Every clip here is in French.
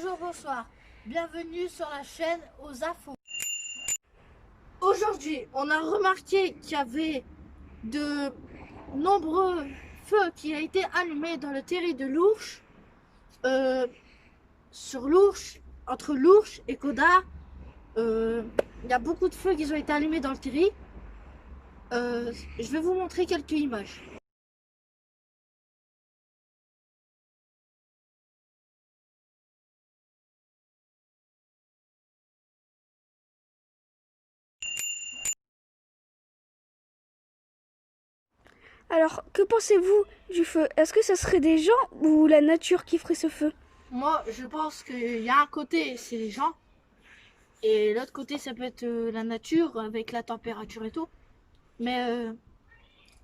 Bonjour, bonsoir. Bienvenue sur la chaîne aux infos. Aujourd'hui, on a remarqué qu'il y avait de nombreux feux qui ont été allumés dans le terri de l'Ourche. Sur l'Ourche, entre l'Ourche et Coda, il y a beaucoup de feux qui ont été allumés dans le terri. Je vais vous montrer quelques images. Alors, que pensez-vous du feu? Est-ce que ce serait des gens ou la nature qui ferait ce feu? Moi, je pense qu'il y a un côté, c'est les gens, et l'autre côté, ça peut être la nature avec la température et tout. Mais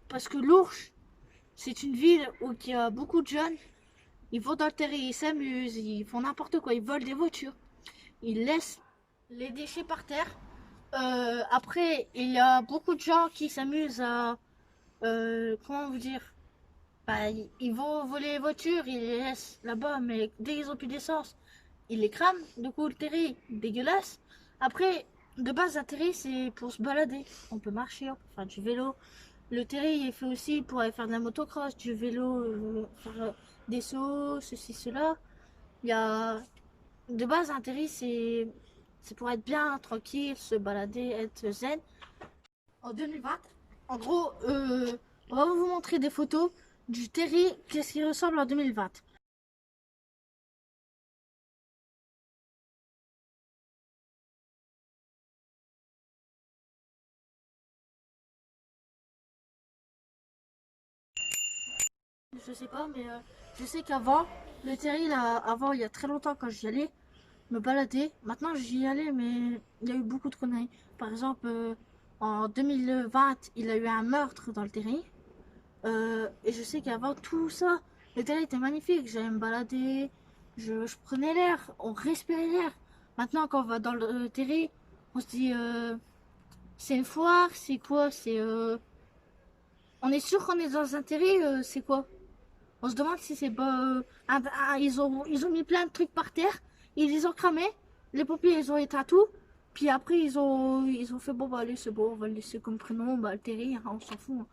parce que l'Ourche, c'est une ville où il y a beaucoup de jeunes. Ils vont dans le terrain, ils s'amusent, ils font n'importe quoi, ils volent des voitures. Ils laissent les déchets par terre. Après, il y a beaucoup de gens qui s'amusent à... comment vous dire, bah, ils vont voler les voitures, ils les laissent là-bas, mais dès qu'ils ont plus d'essence, ils les crament. Du coup, le terrain, dégueulasse. Après, de base, un terrain, c'est pour se balader. On peut marcher, on peut faire du vélo. Le terrain est fait aussi pour aller faire de la motocross, du vélo, faire des sauts, ceci, cela. Il y a... De base, un terrain, c'est pour être bien, tranquille, se balader, être zen. En 2020, en gros, on va vous montrer des photos du terrain, qu'est-ce qui ressemble en 2020. Je sais pas, mais je sais qu'avant, le terrain, là, avant, il y a très longtemps, quand j'y allais, me balader. Maintenant, j'y allais, mais il y a eu beaucoup de conneries. Par exemple, en 2020, il y a eu un meurtre dans le terrain. Et je sais qu'avant tout ça, le terrain était magnifique. J'allais me balader, je prenais l'air, on respirait l'air. Maintenant, quand on va dans le terrain, on se dit c'est une foire, c'est quoi? On est sûr qu'on est dans un terrain, c'est quoi? On se demande si c'est pas. Ils ont mis plein de trucs par terre, ils les ont cramés, les pompiers ils ont éteint tout, puis après ils ont fait bon bah allez c'est bon, on va le laisser comme prénom, bah le terrain, hein, on s'en fout. Hein.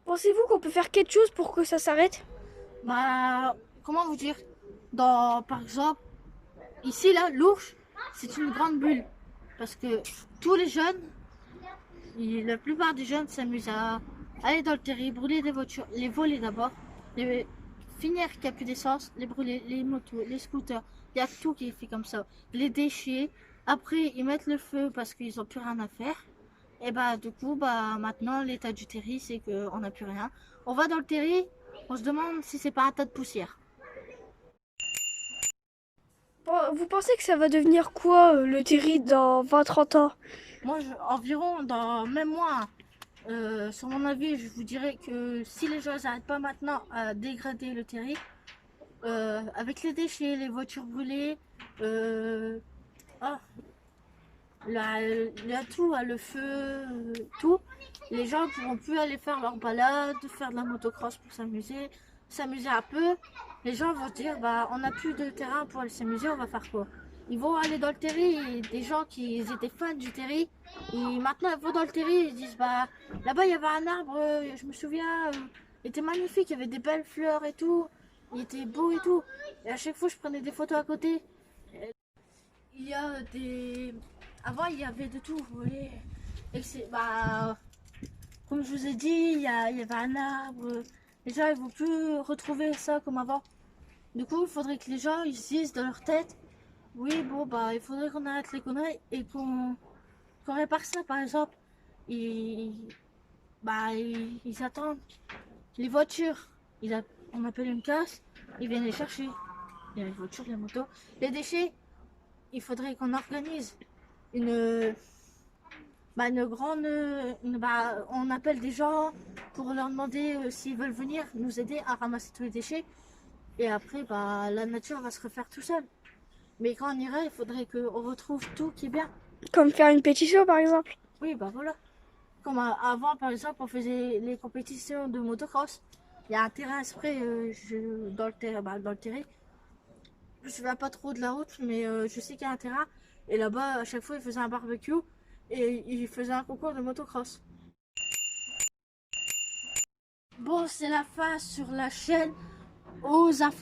Pensez-vous qu'on peut faire quelque chose pour que ça s'arrête? Bah comment vous dire? Par exemple, ici là, l'Ourche, c'est une grande bulle. Parce que tous les jeunes, la plupart des jeunes s'amusent à aller dans le terrain, brûler des voitures, les voler d'abord, les finir qu'il n'y a plus d'essence, les brûler, les motos, les scooters, il y a tout qui est fait comme ça. Les déchets, après ils mettent le feu parce qu'ils n'ont plus rien à faire. Et bah du coup, bah maintenant l'état du terrain c'est qu'on n'a plus rien. On va dans le terrain, on se demande si c'est pas un tas de poussière. Vous pensez que ça va devenir quoi, le terri dans 20-30 ans? Moi, environ, même moi, sur mon avis, je vous dirais que si les gens n'arrêtent pas maintenant à dégrader le terrain, avec les déchets, les voitures brûlées, ah, tout, le feu, tout, les gens ne pourront plus aller faire leur balade, faire de la motocross pour s'amuser un peu. Les gens vont se dire, bah, on n'a plus de terrain pour aller s'amuser, on va faire quoi? Ils vont aller dans le terrain, et des gens qui étaient fans du terrain, et maintenant ils vont dans le terrain et ils disent, bah, là-bas il y avait un arbre, je me souviens, il était magnifique, il y avait des belles fleurs et tout, il était beau et tout. Et à chaque fois je prenais des photos à côté. Il y a des. Avant, il y avait de tout, vous voyez. Bah, comme je vous ai dit, il y avait un arbre. Les gens, ils vont plus retrouver ça comme avant. Du coup, il faudrait que les gens, ils se disent dans leur tête, oui, bon, bah, il faudrait qu'on arrête les conneries et qu'on répare ça, par exemple. Ils, ils attendent les voitures. On appelle une casse, ils viennent les chercher. Il y a les voitures, les motos. Les déchets, il faudrait qu'on organise une, une grande. On appelle des gens pour leur demander s'ils veulent venir nous aider à ramasser tous les déchets. Et après, bah, la nature va se refaire tout seul. Mais quand on ira, il faudrait qu'on retrouve tout qui est bien. Comme faire une pétition, par exemple? Oui, bah voilà. Comme avant, par exemple, on faisait les compétitions de motocross. Il y a un terrain exprès dans le terrain. Je me souviens pas trop de la route, mais je sais qu'il y a un terrain. Et là-bas, à chaque fois, ils faisaient un barbecue et ils faisaient un concours de motocross. Bon, c'est la fin sur la chaîne aux infos.